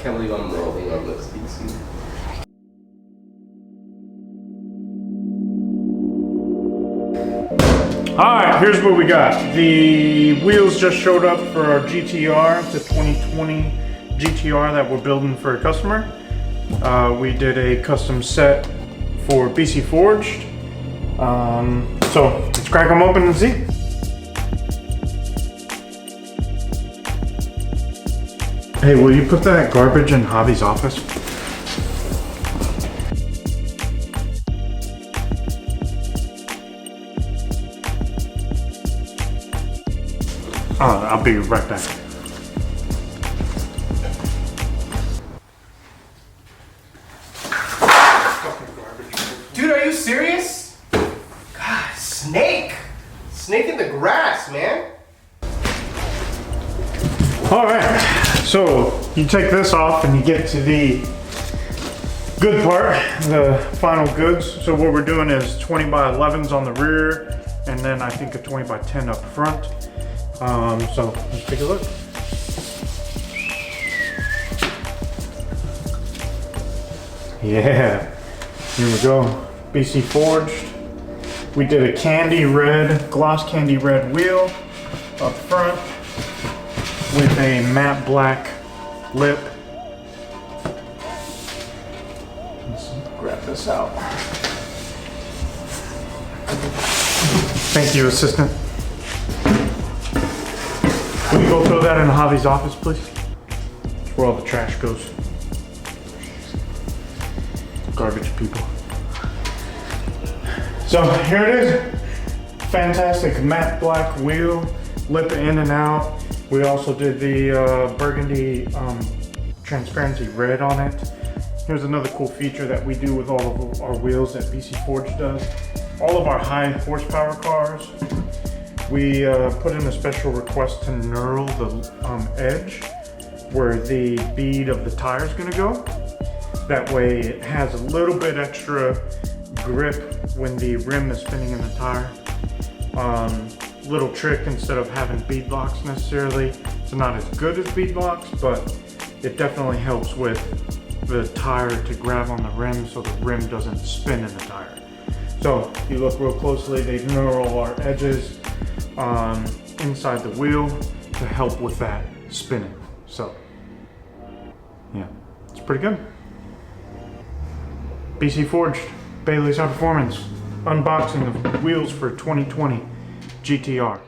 can't believe I'm rolling on this PC. Alright, here's what we got. The wheels just showed up for our GTR, the 2020 GTR that we're building for a customer. We did a custom set for BC Forged. So let's crack them open and see. Hey, will you put that garbage in Javi's office? I'll be right back. Dude, are you serious? God, snake! Snake in the grass, man. Alright, so you take this off and you get to the good part, the final goods. So what we're doing is 20 by 11s on the rear, and then I think a 20 by 10 up front. So let's take a look. Yeah, here we go. BC Forged. We did a candy red, gloss candy red wheel up front with a matte black lip. Let's grab this out. Thank you, assistant. Will you go throw that in Javi's office, please? That's where all the trash goes. Garbage people. So here it is. Fantastic matte black wheel, lip in and out. We also did the burgundy transparency red on it. Here's another cool feature that we do with all of our wheels that BC Forge does. All of our high horsepower cars, we put in a special request to knurl the edge where the bead of the tire is going to go. That way it has a little bit extra grip when the rim is spinning in the tire. Little trick, instead of having bead locks necessarily, it's not as good as bead locks, but it definitely helps with the tire to grab on the rim so the rim doesn't spin in the tire. So if you look real closely, they knurl our edges inside the wheel to help with that spinning. So yeah, it's pretty good. BC Forged, Baily's Hyperformance, unboxing of wheels for 2020 GTR.